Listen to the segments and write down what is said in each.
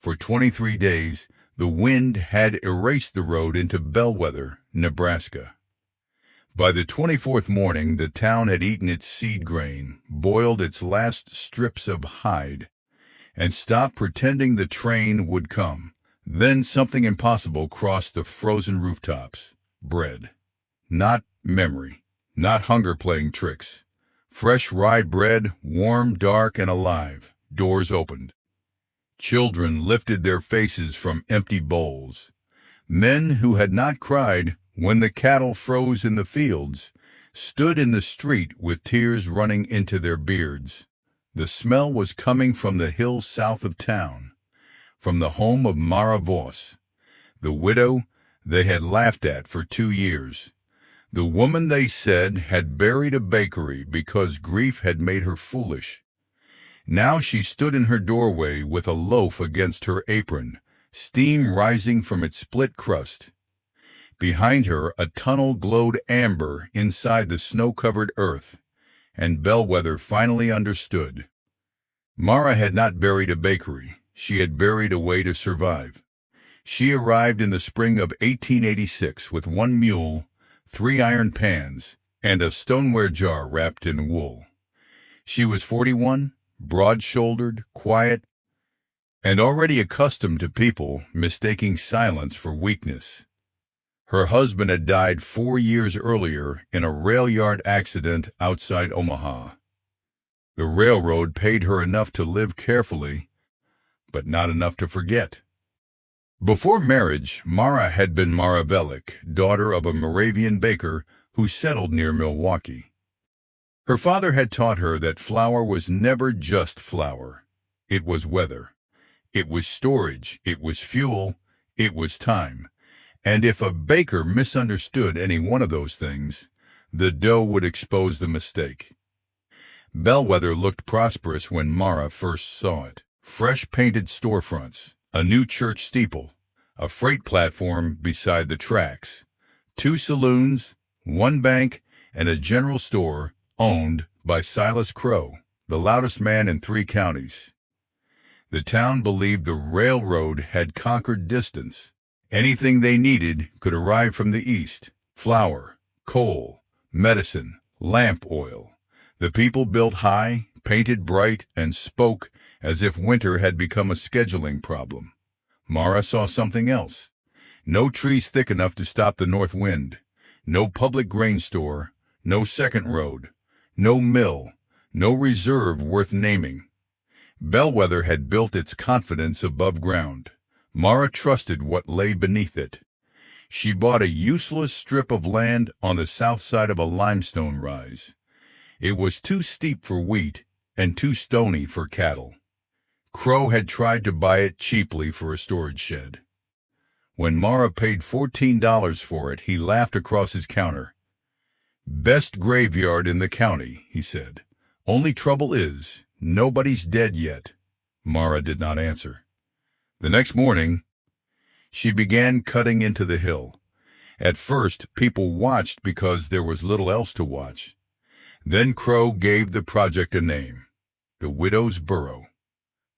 For 23 days, the wind had erased the road into Bellweather, Nebraska. By the 24th morning, the town had eaten its seed grain, boiled its last strips of hide, and stopped pretending the train would come. Then something impossible crossed the frozen rooftops. Bread. Not memory. Not hunger playing tricks. Fresh rye bread, warm, dark, and alive. Doors opened. Children lifted their faces from empty bowls. Men who had not cried when the cattle froze in the fields stood in the street with tears running into their beards. The smell was coming from the hills south of town, from the home of Mara Voss, the widow they had laughed at for 2 years, the woman they said had buried a bakery because grief had made her foolish. Now she stood in her doorway with a loaf against her apron, steam rising from its split crust. Behind her, a tunnel glowed amber inside the snow-covered earth, and Bellweather finally understood. Mara had not buried a bakery. She had buried a way to survive. She arrived in the spring of 1886 with 1 mule, 3 iron pans, and a stoneware jar wrapped in wool. She was 41, broad-shouldered, quiet, and already accustomed to people mistaking silence for weakness. Her husband had died 4 years earlier in a rail yard accident outside Omaha. The railroad paid her enough to live carefully, but not enough to forget. Before marriage, Mara had been Mara Velik, daughter of a Moravian baker who settled near Milwaukee. Her father had taught her that flour was never just flour. It was weather. It was storage. It was fuel. It was time. And if a baker misunderstood any one of those things, the dough would expose the mistake. Bellweather looked prosperous when Mara first saw it. Fresh painted storefronts, a new church steeple, a freight platform beside the tracks, 2 saloons, 1 bank, and a general store owned by Silas Crow, the loudest man in 3 counties. The town believed the railroad had conquered distance. Anything they needed could arrive from the east: flour, coal, medicine, lamp oil. The people built high, painted bright, and spoke as if winter had become a scheduling problem. Mara saw something else. No trees thick enough to stop the north wind. No public grain store. No second road. No mill. No reserve worth naming. Bellweather had built its confidence above ground. Mara trusted what lay beneath it. She bought a useless strip of land on the south side of a limestone rise. It was too steep for wheat and too stony for cattle. Crow had tried to buy it cheaply for a storage shed. When Mara paid $14 for it, he laughed across his counter. "Best graveyard in the county," he said. "Only trouble is, nobody's dead yet." Mara did not answer. The next morning, she began cutting into the hill. At first, people watched because there was little else to watch. Then Crow gave the project a name: the Widow's Burrow.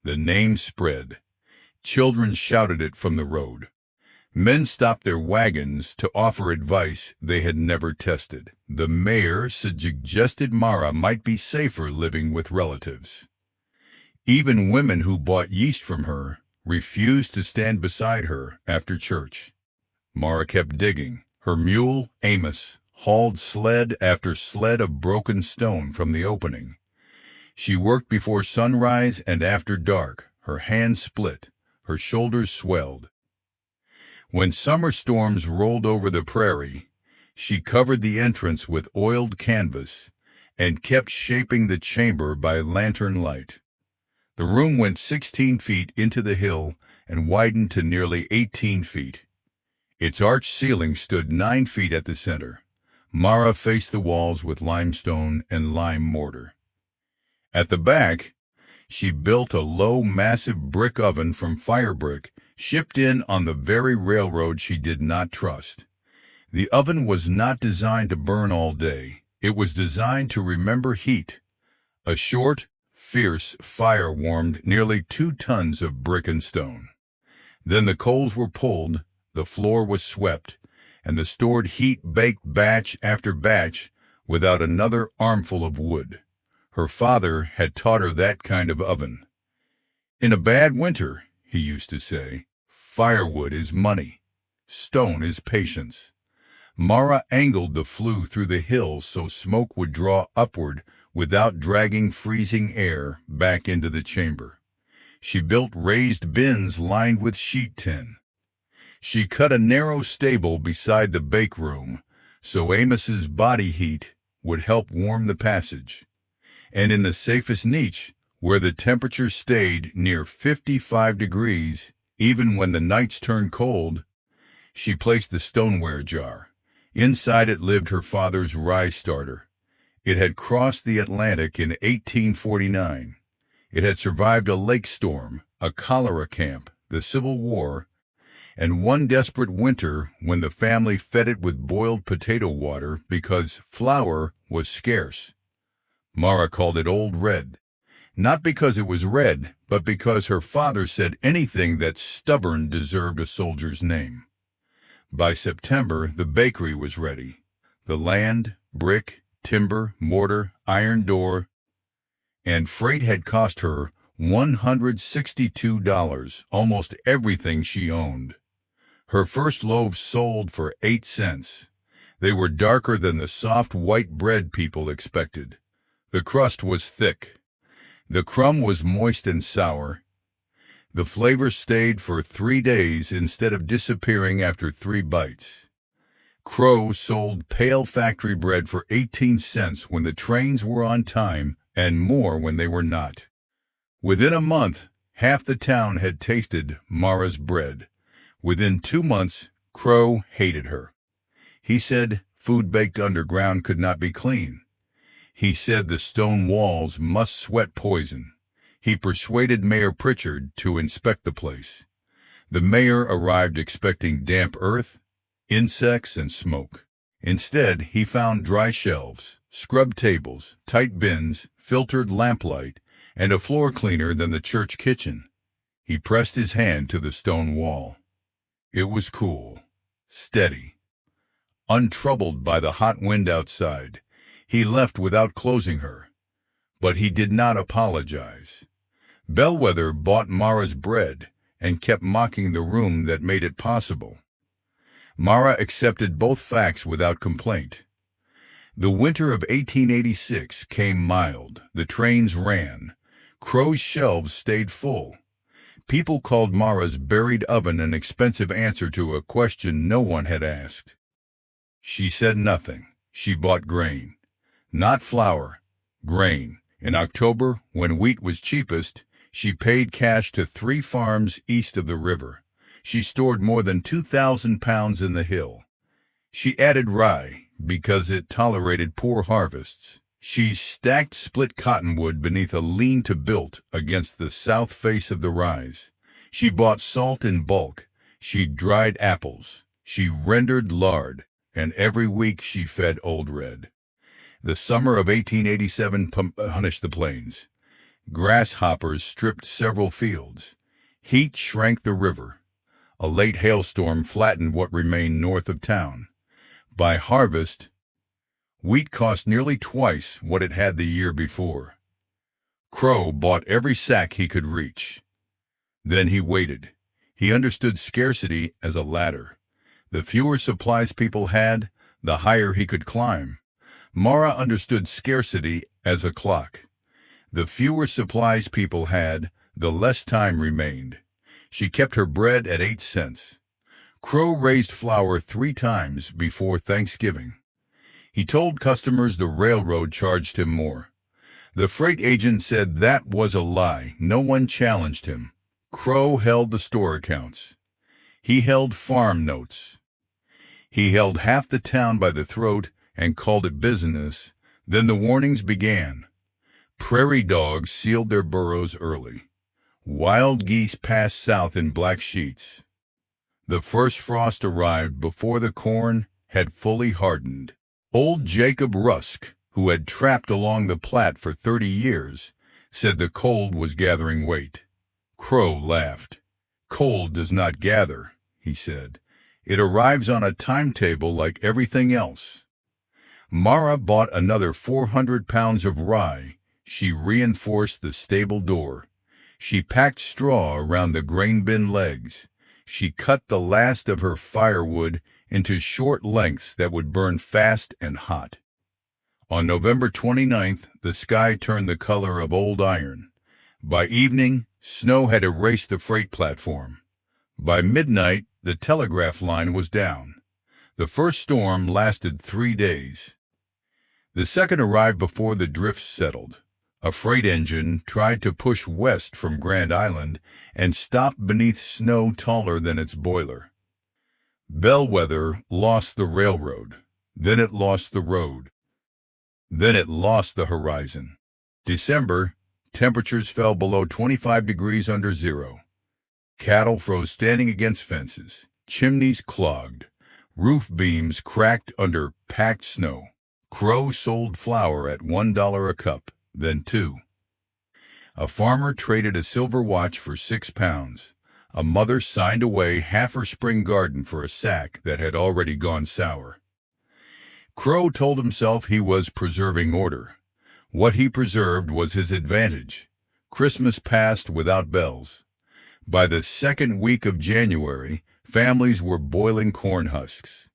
The name spread. Children shouted it from the road. Men stopped their wagons to offer advice they had never tested. The mayor suggested Mara might be safer living with relatives. Even women who bought yeast from her refused to stand beside her after church. Mara kept digging. Her mule, Amos, hauled sled after sled of broken stone from the opening. She worked before sunrise and after dark. Her hands split. Her shoulders swelled. When summer storms rolled over the prairie, she covered the entrance with oiled canvas and kept shaping the chamber by lantern light. The room went 16 feet into the hill and widened to nearly 18 feet. Its arched ceiling stood 9 feet at the center. Mara faced the walls with limestone and lime mortar. At the back, she built a low, massive brick oven from fire brick, shipped in on the very railroad she did not trust. The oven was not designed to burn all day. It was designed to remember heat. A short, fierce fire warmed nearly 2 tons of brick and stone. Then the coals were pulled, the floor was swept, and the stored heat baked batch after batch without another armful of wood. Her father had taught her that kind of oven. In a bad winter, he used to say, firewood is money, stone is patience. Mara angled the flue through the hills so smoke would draw upward without dragging freezing air back into the chamber. She built raised bins lined with sheet tin. She cut a narrow stable beside the bake room so Amos's body heat would help warm the passage. And in the safest niche, where the temperature stayed near 55 degrees, even when the nights turned cold, she placed the stoneware jar. Inside it lived her father's rye starter. It had crossed the Atlantic in 1849. It had survived a lake storm, a cholera camp, the Civil War, and one desperate winter when the family fed it with boiled potato water because flour was scarce. Mara called it Old Red, not because it was red, but because her father said anything that's stubborn deserved a soldier's name. By September, the bakery was ready. The land, brick, timber, mortar, iron door, and freight had cost her $162, almost everything she owned. Her first loaves sold for 8 cents. They were darker than the soft white bread people expected. The crust was thick. The crumb was moist and sour. The flavor stayed for 3 days instead of disappearing after 3 bites. Crow sold pale factory bread for 18 cents when the trains were on time and more when they were not. Within a month, half the town had tasted Mara's bread. Within 2 months, Crow hated her. He said food baked underground could not be clean. He said the stone walls must sweat poison. He persuaded Mayor Pritchard to inspect the place. The mayor arrived expecting damp earth, insects, and smoke. Instead, he found dry shelves, scrubbed tables, tight bins, filtered lamplight, and a floor cleaner than the church kitchen. He pressed his hand to the stone wall. It was cool, steady, untroubled by the hot wind outside. He left without closing her, but he did not apologize. Bellweather bought Mara's bread and kept mocking the room that made it possible. Mara accepted both facts without complaint. The winter of 1886 came mild. The trains ran. Crow's shelves stayed full. People called Mara's buried oven an expensive answer to a question no one had asked. She said nothing. She bought grain. Not flour, grain. In October, when wheat was cheapest, she paid cash to 3 farms east of the river. She stored more than 2,000 pounds in the hill. She added rye because it tolerated poor harvests. She stacked split cottonwood beneath a lean-to built against the south face of the rise. She bought salt in bulk. She dried apples. She rendered lard, and every week she fed Old Red. The summer of 1887 punished the plains. Grasshoppers stripped several fields. Heat shrank the river. A late hailstorm flattened what remained north of town. By harvest, wheat cost nearly twice what it had the year before. Crow bought every sack he could reach. Then he waited. He understood scarcity as a ladder. The fewer supplies people had, the higher he could climb. Mara understood scarcity as a clock. The fewer supplies people had, the less time remained. She kept her bread at 8 cents. Crow raised flour 3 times before Thanksgiving. He told customers the railroad charged him more. The freight agent said that was a lie. No one challenged him. Crow held the store accounts. He held farm notes. He held half the town by the throat and called it business. Then the warnings began. Prairie dogs sealed their burrows early. Wild geese passed south in black sheets. The first frost arrived before the corn had fully hardened. Old Jacob Rusk, who had trapped along the Platte for 30 years, said the cold was gathering weight. Crow laughed. Cold does not gather, he said. It arrives on a timetable like everything else. Mara bought another 400 pounds of rye. She reinforced the stable door. She packed straw around the grain bin legs. She cut the last of her firewood into short lengths that would burn fast and hot. On November 29th, the sky turned the color of old iron. By evening, snow had erased the freight platform. By midnight, the telegraph line was down. The first storm lasted 3 days. The second arrived before the drifts settled. A freight engine tried to push west from Grand Island and stopped beneath snow taller than its boiler. Bellweather lost the railroad. Then it lost the road. Then it lost the horizon. December, temperatures fell below 25 degrees under zero. Cattle froze standing against fences. Chimneys clogged. Roof beams cracked under packed snow. Crow sold flour at $1 a cup, then $2. A farmer traded a silver watch for 6 pounds. A mother signed away half her spring garden for a sack that had already gone sour. Crow told himself he was preserving order. What he preserved was his advantage. Christmas passed without bells. By the second week of January, families were boiling corn husks.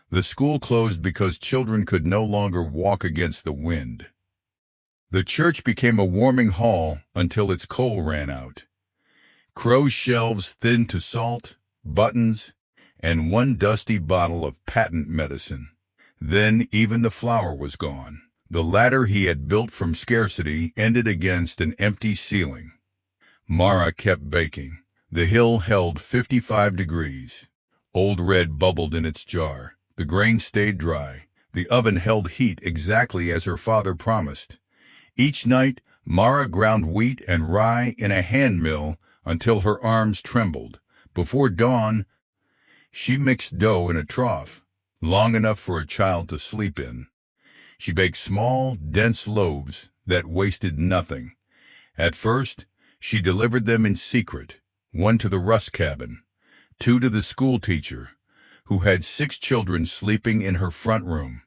The school closed because children could no longer walk against the wind. The church became a warming hall until its coal ran out. Crow's shelves thinned to salt, buttons, and one dusty bottle of patent medicine. Then even the flour was gone. The ladder he had built from scarcity ended against an empty ceiling. Mara kept baking. The hill held 55 degrees. Old Red bubbled in its jar. The grain stayed dry. The oven held heat exactly as her father promised. Each night, Mara ground wheat and rye in a hand mill until her arms trembled. Before dawn, she mixed dough in a trough, long enough for a child to sleep in. She baked small, dense loaves that wasted nothing. At first, she delivered them in secret, 1 to the rust cabin, 2 to the school teacher, who had 6 children sleeping in her front room,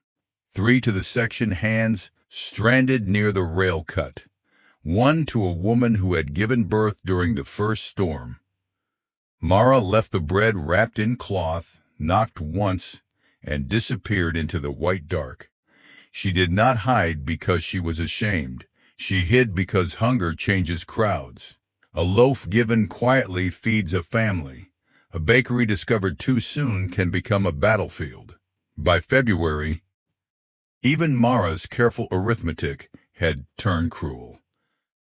3 to the section hands stranded near the rail cut, 1 to a woman who had given birth during the first storm. Mara left the bread wrapped in cloth, knocked once, and disappeared into the white dark. She did not hide because she was ashamed. She hid because hunger changes crowds. A loaf given quietly feeds a family. A bakery discovered too soon can become a battlefield. By February, even Mara's careful arithmetic had turned cruel.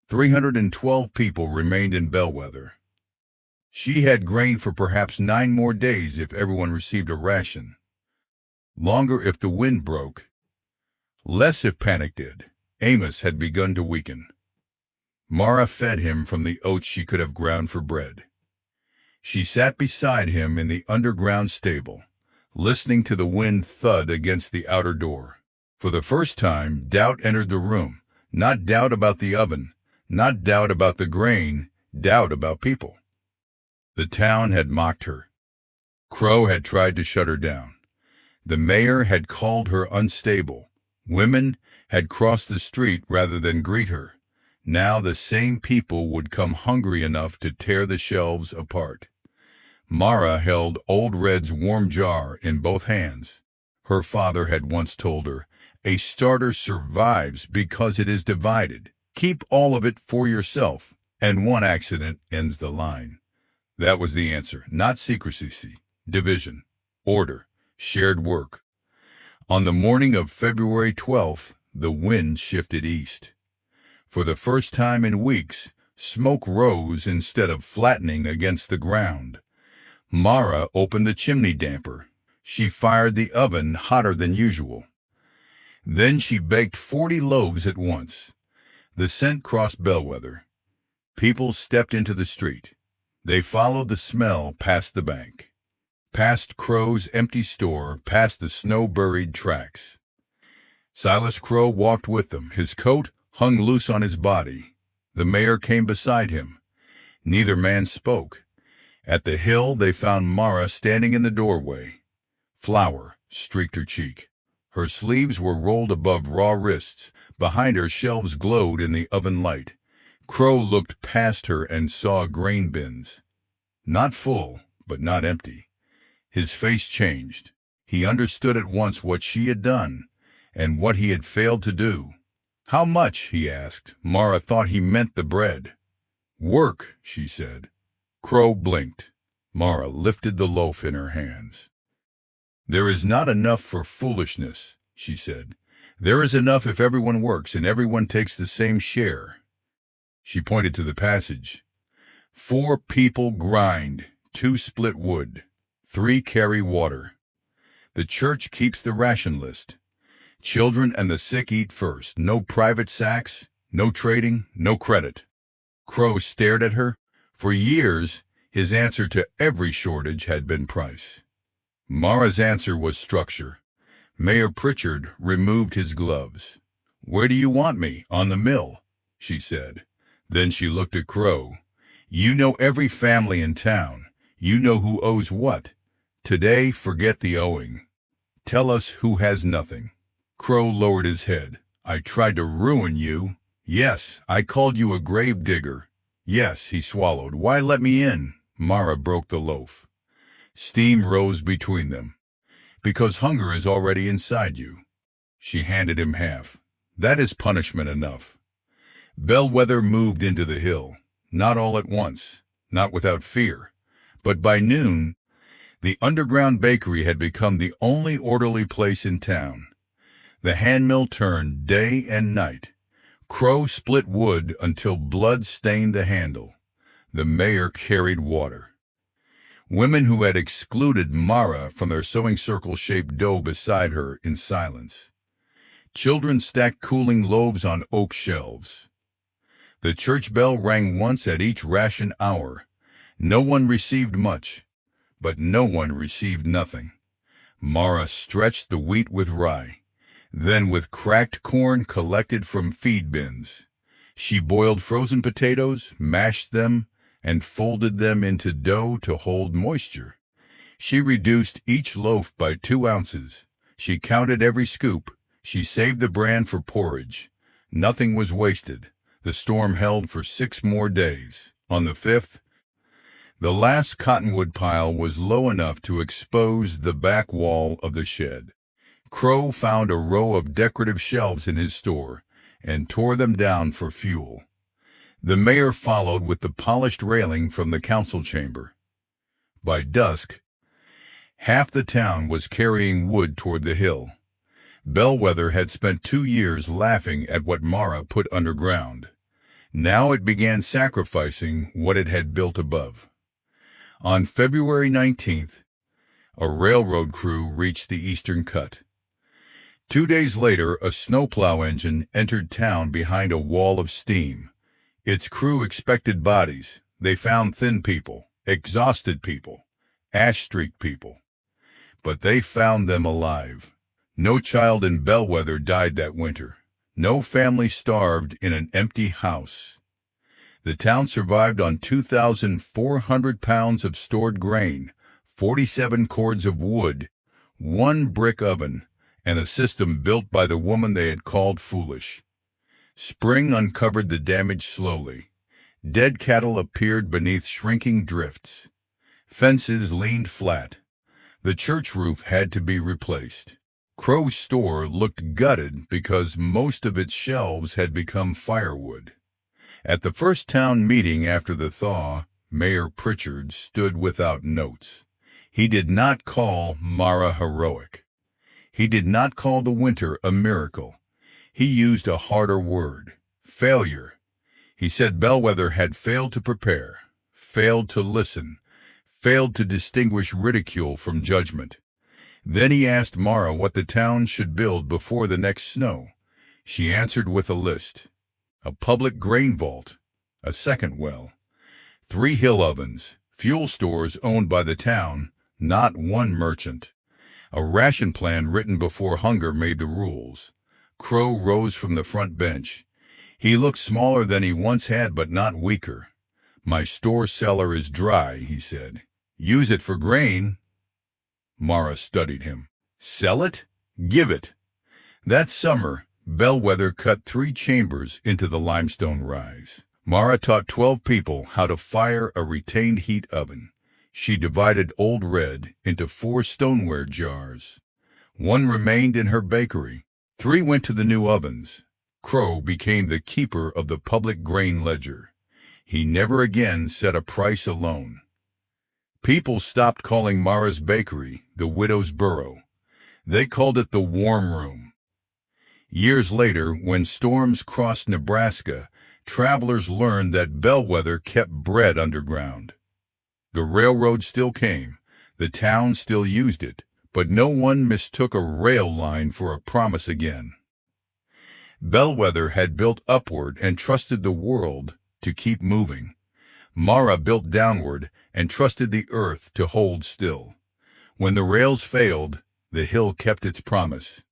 312 people remained in Bellweather. She had grain for perhaps 9 more days if everyone received a ration. Longer if the wind broke. Less if panic did. Amos had begun to weaken. Mara fed him from the oats she could have ground for bread. She sat beside him in the underground stable, listening to the wind thud against the outer door. For the first time, doubt entered the room. Not doubt about the oven, not doubt about the grain, doubt about people. The town had mocked her. Crow had tried to shut her down. The mayor had called her unstable. Women had crossed the street rather than greet her. Now the same people would come hungry enough to tear the shelves apart. Mara held Old Red's warm jar in both hands. Her father had once told her, "A starter survives because it is divided. Keep all of it for yourself, and one accident ends the line." That was the answer, not secrecy, division, order, shared work. On the morning of February 12th, the wind shifted east. For the first time in weeks, smoke rose instead of flattening against the ground. Mara opened the chimney damper. She fired the oven hotter than usual. Then she baked 40 loaves at once. The scent crossed Bellweather. People stepped into the street. They followed the smell past the bank, past Crow's empty store, past the snow-buried tracks. Silas Crow walked with them. His coat hung loose on his body. The mayor came beside him. Neither man spoke. At the hill they found Mara standing in the doorway. Flour streaked her cheek. Her sleeves were rolled above raw wrists. Behind her shelves glowed in the oven light. Crow looked past her and saw grain bins. Not full, but not empty. His face changed. He understood at once what she had done, and what he had failed to do. "How much?" he asked. Mara thought he meant the bread. "Work," she said. Crow blinked. Mara lifted the loaf in her hands. "There is not enough for foolishness," she said. "There is enough if everyone works and everyone takes the same share." She pointed to the passage. 4 people grind, 2 split wood, 3 carry water. The church keeps the ration list. Children and the sick eat first. No private sacks, no trading, no credit. Crow stared at her. For years, his answer to every shortage had been price. Mara's answer was structure. Mayor Pritchard removed his gloves. "Where do you want me? On the mill," she said. Then she looked at Crow. "You know every family in town. You know who owes what. Today, forget the owing. Tell us who has nothing." Crow lowered his head. "I tried to ruin you. Yes, I called you a grave digger. Yes," he swallowed. "Why let me in?" Mara broke the loaf. Steam rose between them. "Because hunger is already inside you." She handed him half. "That is punishment enough." Bellweather moved into the hill. Not all at once, not without fear. But by noon, the underground bakery had become the only orderly place in town. The handmill turned day and night. Crow split wood until blood stained the handle. The mayor carried water. Women who had excluded Mara from their sewing circle shaped dough beside her in silence. Children stacked cooling loaves on oak shelves. The church bell rang once at each ration hour. No one received much, but no one received nothing. Mara stretched the wheat with rye, then with cracked corn collected from feed bins. She boiled frozen potatoes, mashed them, and folded them into dough to hold moisture. She reduced each loaf by 2 ounces. She counted every scoop. She saved the bran for porridge. Nothing was wasted. The storm held for 6 more days. On the 5th, the last cottonwood pile was low enough to expose the back wall of the shed. Crow found a row of decorative shelves in his store and tore them down for fuel. The mayor followed with the polished railing from the council chamber. By dusk, half the town was carrying wood toward the hill. Bellweather had spent 2 years laughing at what Mara put underground. Now it began sacrificing what it had built above. On February 19th, a railroad crew reached the eastern cut. 2 days later, a snowplow engine entered town behind a wall of steam. Its crew expected bodies. They found thin people, exhausted people, ash-streaked people. But they found them alive. No child in Bellweather died that winter. No family starved in an empty house. The town survived on 2,400 pounds of stored grain, 47 cords of wood, 1 brick oven, and a system built by the woman they had called foolish. Spring uncovered the damage slowly. Dead cattle appeared beneath shrinking drifts. Fences leaned flat. The church roof had to be replaced. Crow's store looked gutted because most of its shelves had become firewood. At the first town meeting after the thaw, Mayor Pritchard stood without notes. He did not call Mara heroic. He did not call the winter a miracle. He used a harder word: failure. He said Bellweather had failed to prepare, failed to listen, failed to distinguish ridicule from judgment. Then he asked Mara what the town should build before the next snow. She answered with a list: a public grain vault, a second well, 3 hill ovens, fuel stores owned by the town, not one merchant, a ration plan written before hunger made the rules. Crow rose from the front bench. He looked smaller than he once had, but not weaker. "My store cellar is dry," he said. "Use it for grain." Mara studied him. "Sell it? Give it." That summer, Bellweather cut 3 chambers into the limestone rise. Mara taught 12 people how to fire a retained heat oven. She divided Old Red into 4 stoneware jars. 1 remained in her bakery. 3 went to the new ovens. Crow became the keeper of the public grain ledger. He never again set a price alone. People stopped calling Mara's bakery the widow's burrow. They called it the warm room. Years later, when storms crossed Nebraska, travelers learned that Bellweather kept bread underground. The railroad still came, the town still used it, but no one mistook a rail line for a promise again. Bellweather had built upward and trusted the world to keep moving. Mara built downward and trusted the earth to hold still. When the rails failed, the hill kept its promise.